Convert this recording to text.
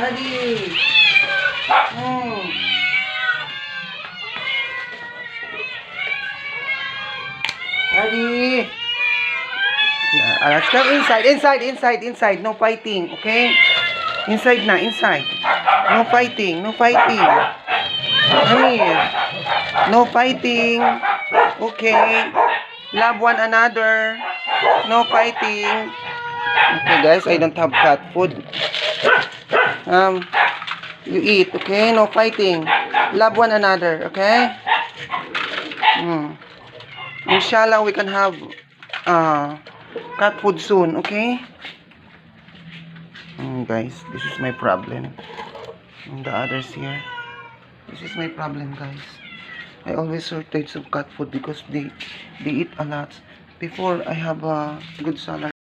Ready. Ready. Let's go inside. No fighting, okay? Inside na, inside. No fighting. Come here. No fighting. Okay. Love one another. No fighting. Okay, guys, I don't have cat food. You eat, okay? No fighting. Love one another, okay? Inshallah, we can have cat food soon, okay? Guys, this is my problem. And the others here. This is my problem, guys. I always shortage of cat food because they eat a lot. Before, I have a good salary.